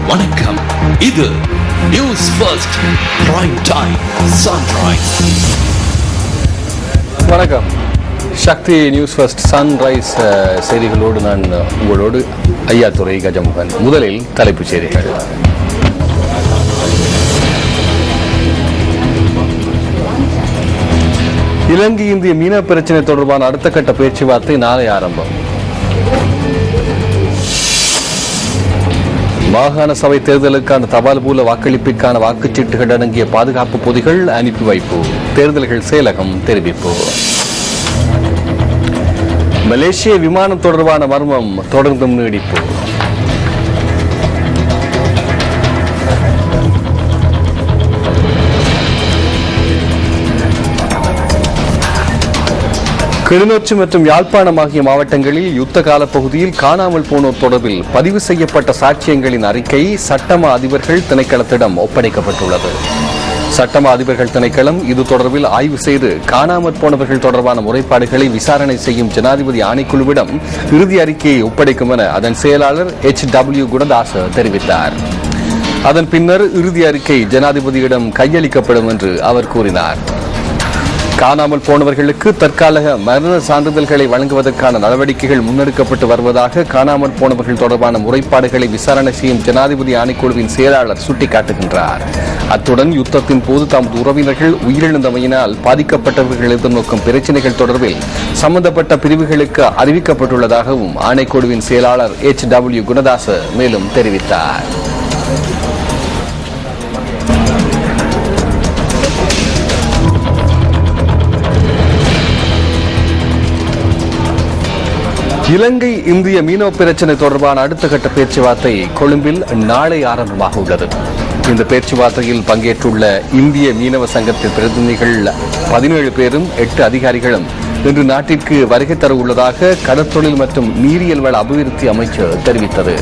வணக்கம். இது news first prime time sunrise. வணக்கம். சக்தி நியூஸ் ஃபர்ஸ்ட் சன்ரைஸ் செய்திகளோடு நான் உங்களோடு ஐயாத்துரை கஜமுகன். முதலில் தலைப்புச் செய்திகள். இலங்கை இந்திய மீனவ பிரச்சினை தொடர்பான அடுத்த கட்ட பேச்சுவார்த்தை நாளை ஆரம்பம். மாகாண சபை தேர்தலுக்கான தபால் மூல வாக்களிப்பிற்கான வாக்குச்சீட்டுகள் அடங்கிய பாதுகாப்பு பொதிகள் அனுப்பி வைப்பு. தேர்தல்கள் செயலகம் தெரிவிப்பு. மலேசிய விமானம் தொடர்பான மர்மம் தொடர்ந்தும் நீடிப்பு. கிளிநொச்சி மற்றும் யாழ்ப்பாணம் ஆகிய மாவட்டங்களில் யுத்த கால பகுதியில் காணாமல் போனோர் தொடர்பில் பதிவு செய்யப்பட்ட சாட்சியங்களின் அறிக்கை சட்டமா அதிபர்கள் திணைக்களத்திடம் ஒப்படைக்கப்பட்டுள்ளது. சட்டமா அதிபர்கள் திணைக்களம் இது தொடர்பில் ஆய்வு செய்து காணாமற் போனவர்கள் தொடர்பான முறைப்பாடுகளை விசாரணை செய்யும் ஜனாதிபதி ஆணைக்குழுவிடம் இறுதி அறிக்கையை ஒப்படைக்கும் என அதன் செயலாளர் HW குணதாச தெரிவித்தார். அதன் பின்னர் இறுதி அறிக்கை ஜனாதிபதியிடம் கையளிக்கப்படும் என்று அவர் கூறினார். காணாமல் போனவர்களுக்கு தற்காலிக மரண சான்றிதழ்களை வழங்குவதற்கான நடவடிக்கைகள் முன்னெடுக்கப்பட்டு வருவதாக காணாமல் போனவர்கள் தொடர்பான முறைப்பாடுகளை விசாரணை செய்யும் ஜனாதிபதி ஆணைக்குழுவின் செயலாளர் சுட்டிக்காட்டுகின்றார். அத்துடன் யுத்தத்தின் போது தமது உறவினர்கள் உயிரிழந்தமையினால் பாதிக்கப்பட்டவர்கள் எதிர்நோக்கும் பிரச்சினைகள் தொடர்பில் சம்பந்தப்பட்ட பிரிவுகளுக்கு அறிவிக்கப்பட்டுள்ளதாகவும் ஆணைக்குழுவின் செயலாளர் HW குணதாச மேலும் தெரிவித்தார். இலங்கை இந்திய மீனவ பிரச்சினை தொடர்பான அடுத்த கட்ட பேச்சுவார்த்தை கொழும்பில் நாளை ஆரம்பமாக உள்ளது. இந்த பேச்சுவார்த்தையில் பங்கேற்றுள்ள இந்திய மீனவ சங்கத்தின் பிரதிநிதிகள் 17 பேரும் 8 அதிகாரிகளும் இன்று நாட்டிற்கு வருகை தர உள்ளதாக கடற்தொழில் மற்றும் நீரியல் வள அபிவிருத்தி அமைச்சர் தெரிவித்தது.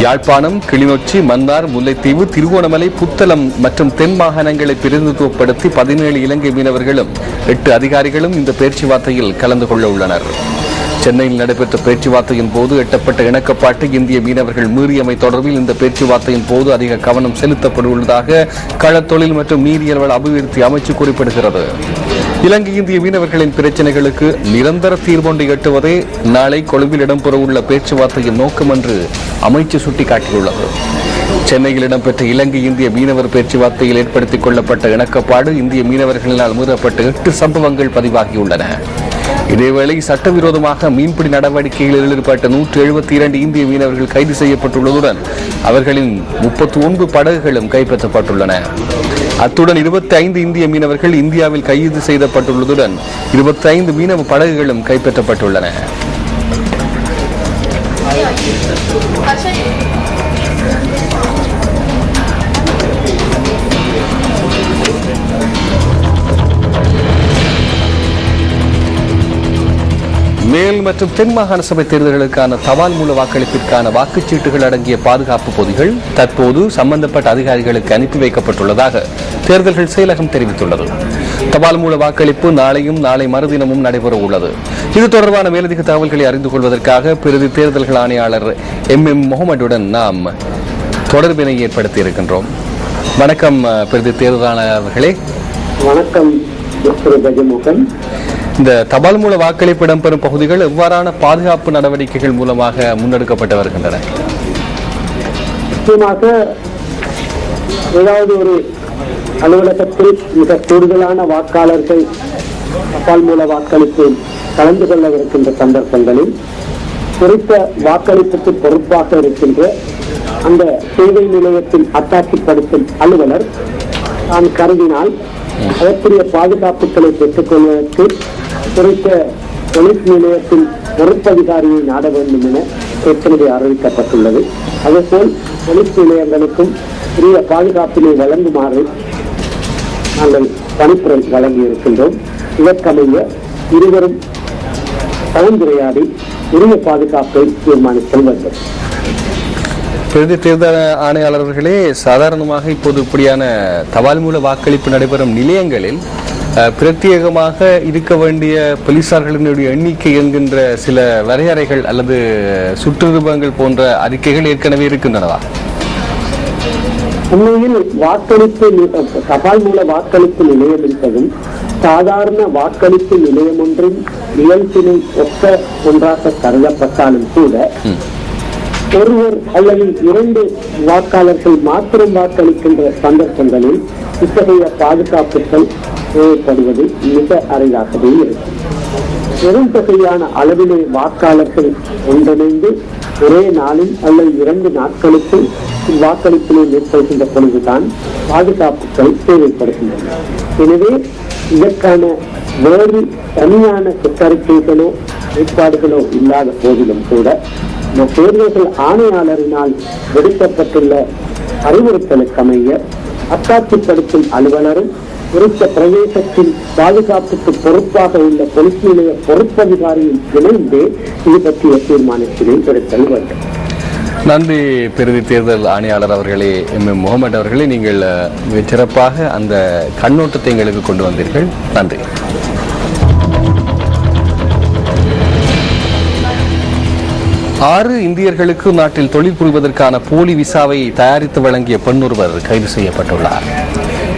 யாழ்ப்பாணம், கிளிநொச்சி, மன்னார், முல்லைத்தீவு, திருகோணமலை, புத்தளம் மற்றும் தென் மாகாணங்களை பிரதிநிதித்துவப்படுத்தி 17 இலங்கை மீனவர்களும் 8 அதிகாரிகளும் இந்த பேச்சுவார்த்தையில் கலந்து கொள்ள உள்ளனர். சென்னையில் நடைபெற்ற பேச்சுவார்த்தையின் போது எட்டப்பட்ட இணக்கப்பாட்டை இந்திய மீனவர்கள் மீறியமை தொடர்பில் இந்த பேச்சுவார்த்தையின் போது அதிக கவனம் செலுத்தப்பட்டுள்ளதாக களத்தொழில் மற்றும் நீரியல் வள அபிவிருத்தி அமைச்சு குறிப்பிடுகிறது. இலங்கை இந்திய மீனவர்களின் பிரச்சினைகளுக்கு நிரந்தர தீர்வொன்றை எட்டுவதே நாளை கொழும்பில் இடம்பெறவுள்ள பேச்சுவார்த்தையின் நோக்கம் என்று அமைச்சு சுட்டிக்காட்டியுள்ளது. சென்னையில் இடம்பெற்ற இலங்கை இந்திய மீனவர் பேச்சுவார்த்தையில் ஏற்படுத்திக் கொள்ளப்பட்ட இணக்கப்பாடு இந்திய மீனவர்களினால் மீறப்பட்ட 8 சம்பவங்கள் பதிவாகியுள்ளன. இதேவேளை சட்டவிரோதமாக மீன்பிடி நடவடிக்கைகளில் ஈடுபட்ட 172 இந்திய மீனவர்கள் கைது செய்யப்பட்டுள்ளதுடன் அவர்களின் 39 படகுகளும் கைப்பற்றப்பட்டுள்ளன. அத்துடன் 25 இந்திய மீனவர்கள் இந்தியாவில் கைது செய்யப்பட்டுள்ளதுடன் 25 மீனவ படகுகளும் கைப்பற்றப்பட்டுள்ளன. மேல் மற்றும் தென் மாகாண சபை தேர்தல்களுக்கான தபால் மூல வாக்களிப்பிற்கான வாக்குச்சீட்டுகள் அடங்கிய பாதுகாப்பு பொதிகள் தற்போது சம்பந்தப்பட்ட அதிகாரிகளுக்கு அனுப்பி வைக்கப்பட்டுள்ளதாக தேர்தல்கள் செயலகம் தெரிவித்துள்ளது. தபால் மூல வாக்களிப்பு நாளையும் நாளை மறுதினமும் நடைபெற உள்ளது. இது தொடர்பான மேலதிக தகவல்களை அறிந்து கொள்வதற்காக பிரதி தேர்தல்கள் ஆணையாளர் MM முகமதுடன் நாம் தொடர்பினை ஏற்படுத்தி இருக்கின்றோம். வணக்கம் பிரதி தேர்தலாளர்களே. வணக்கம். இந்த தபால் மூல வாக்களிப்பு இடம்பெறும் பகுதிகள் எவ்வாறான பாதுகாப்பு நடவடிக்கைகள் மூலமாக முன்னெடுக்கப்பட்டு வருகின்றன? முக்கியமாக ஏதாவது ஒரு அலுவலகத்தில் மிக கூடுதலான வாக்காளர்கள் தபால் மூல வாக்களிப்பில் கலந்து கொள்ளவிருக்கின்ற சந்தர்ப்பங்களில் குறித்த வாக்களிப்புக்கு பொறுப்பாக இருக்கின்ற அந்த சேவை நிலையத்தின் அத்தாட்சிப்படுத்தும் அலுவலர் தான் கருதினால் அதற்குரிய பாதுகாப்புகளை பெற்றுக் கொள்வதற்கு குறித்த போலீஸ் நிலையத்தின் பொறுப்பதிகாரியை நாட வேண்டும் என ஏற்கனவே அறிவிக்கப்பட்டுள்ளது. அதேபோல் போலீஸ் நிலையங்களுக்கும் உரிய பாதுகாப்பினை வழங்குமாறு நாங்கள் பணிப்புரை வழங்கியிருக்கின்றோம். இதற்கமைய இருவரும் கலந்துரையாடி உரிய பாதுகாப்பை தீர்மானிக்க வேண்டும். பிரதி தேர்தல் ஆணையாளர்களே, சாதாரணமாக இப்போது இப்படியான தபால் மூல வாக்களிப்பு நடைபெறும் நிலையங்களில் பிரத்யேகமாக இருக்க வேண்டிய போலீசார்களினுடைய எண்ணிக்கை என்கின்ற சில வரையறைகள் அல்லது சுற்றுருவங்கள் போன்ற அறிக்கைகள் ஏற்கனவே இருக்கின்றனவா? உண்மையில் தபால் மூல வாக்களிப்பு நிலையம் என்பதும் சாதாரண வாக்களிப்பு நிலையம் ஒன்றின் இயல்பினை ஒத்த ஒன்றாக கருதப்பட்டாலும் கூட ஒருவர் அல்லது 2 வாக்காளர்கள் மாத்திரம் வாக்களிக்கின்ற சந்தர்ப்பங்களில் இத்தகைய பாதுகாப்புகள் தேவைப்படுவது மிக அரிதாகவே இருக்கும். பெரும் தொகையான அளவிலே வாக்காளர்கள் ஒன்றிணைந்து ஒரே நாளில் அல்லது 2 நாட்களுக்கு வாக்களிப்பினை மேற்கொள்கின்ற பொழுதுதான் பாதுகாப்புகள் தேவைப்படுகின்றன. எனவே இதற்கான வேறு தனியான எச்சரிக்கைகளோ ஏற்பாடுகளோ இல்லாத போதிலும் கூட தேர்தல்கள் ஆணையாளரினால் விடுக்கப்பட்டுள்ள அறிவுறுத்தலுக்கமைய அத்தாட்சிப்படுத்தும் அலுவலரும் குறித்த பிரதேசத்தில் பாதுகாப்புக்கு பொறுப்பாக உள்ள பொலிஸ் நிலைய பொறுப்பதிகாரியும் இணைந்து இது பற்றிய தீர்மானத்தினை எடுத்தல் வேண்டும். நன்றி பிரதி தேர்தல் ஆணையாளர் அவர்களே, முகமது அவர்களே, நீங்கள் சிறப்பாக அந்த கண்ணோட்டத்தை எங்களுக்கு கொண்டு வந்தீர்கள். நன்றி. ஆறு இந்தியர்களுக்கு நாட்டில் தொழில் புரிவதற்கான போலி விசாவை தயாரித்து வழங்கிய பெண் ஒருவர் கைது செய்யப்பட்டுள்ளார்.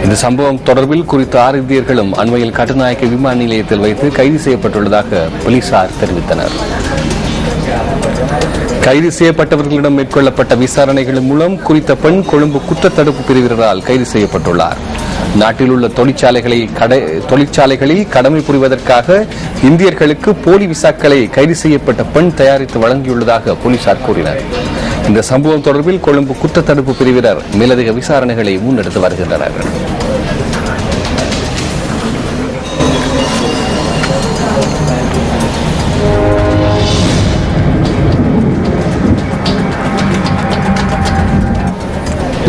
இந்த சம்பவம் தொடர்பில் குறித்த 6 இந்தியர்களும் அண்மையில் கட்டுநாயக்க விமான நிலையத்தில் வைத்து கைது செய்யப்பட்டுள்ளதாக போலீசார் தெரிவித்தனர். கைது செய்யப்பட்டவர்களிடம் மேற்கொள்ளப்பட்ட விசாரணைகளின் மூலம் குறித்த பெண் கொழும்பு குற்றத்தடுப்பு பிரிவினரால் கைது செய்யப்பட்டுள்ளார். நாட்டில் உள்ள தொழிற்சாலைகளில் கடமை புரிவதற்காக இந்தியர்களுக்கு போலி விசாக்களை கைது செய்யப்பட்ட பெண் தயாரித்து வழங்கியுள்ளதாக போலீசார் கூறினர். இந்த சம்பவம் தொடர்பில் கொழும்பு குற்றத்தடுப்பு பிரிவினர் மேலதிக விசாரணைகளை முன்னெடுத்து வருகின்றனர்.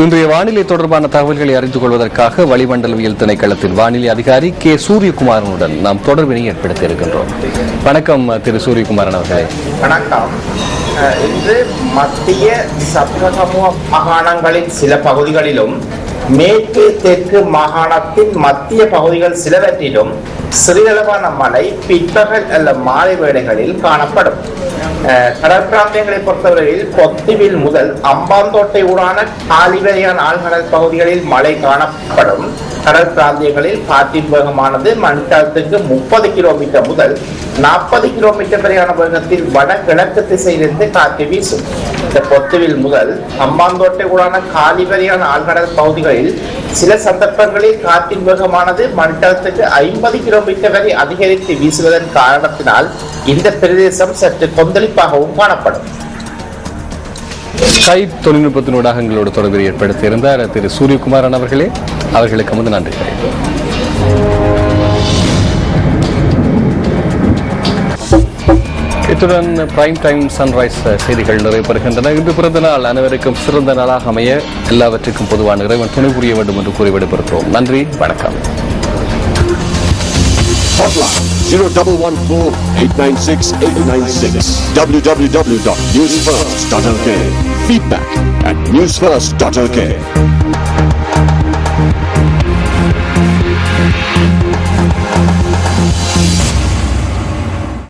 இன்றைய வானிலை தொடர்பான தகவல்களை அறிந்து கொள்வதற்காக வளிமண்டலவியல் திணைக்களத்தின் வானிலை அதிகாரி கே சூரியகுமாரனுடன் நாம் தொடர்பினை ஏற்படுத்தி இருக்கின்றோம். வணக்கம் திரு சூரியகுமாரன் அவர்களே. வணக்கம். இன்று மத்திய சப்ரகமுவ மாகாணங்களின் சில பகுதிகளிலும் மேற்கு தெற்கு மாகாணத்தின் மத்திய பகுதிகள் சிலவற்றிலும் சிறிதளவான மழை பிற்பகல் அல்ல மாலை வேளைகளில் காணப்படும். கடல் பிராந்தியங்களை பொறுத்தவரையில் பொத்துவில் முதல் அம்பாந்தோட்டை ஊடான காலிவரையான ஆழ்கடல் பகுதிகளில் மழை காணப்படும். கடல் பிராந்தியங்களில் காற்றின் வேகமானது மணிக்காலத்துக்கு 30 கிலோமீட்டர் முதல் 40 கிலோமீட்டர் வரையான வேகத்தில் வடகிழக்கு திசையிலிருந்து காற்று வீசும். இந்த பொத்துவில் முதல் அம்பாந்தோட்டை ஊடான காலிவரையான ஆழ்கடல் பகுதிகளில் சில சந்தர்ப்பங்களில் காற்றின் வேகமானது மணிக்காலத்துக்கு 50 கிலோமீட்டர் வரை அதிகரித்து வீசுவதன் காரணத்தினால் இந்த பிரதேசம் சற்று கொந்தளிப்பாகவும் காணப்படும். ஸ்கைப் தொழில்நுட்பத்தினூடாக எங்களோட தொடர்பை ஏற்படுத்தியிருந்தார் திரு சூரியகுமாரன் அவர்களே. அவர்களுக்கு வந்து நன்றிகள். இத்துடன் பிரைம் டைம் சன்ரைஸ் செய்திகள் நிறைவேறுகின்றன. இன்று பிறந்த நாள் அனைவருக்கும் சிறந்த நாளாக அமைய எல்லாவற்றுக்கும் பொதுவான இறைவன் துணை புரிய வேண்டும் என்று கூறி விடைபெறுகிறோம். நன்றி, வணக்கம். Hotline 0114-896-896 www.newsfirst.lk. Feedback at newsfirst.lk.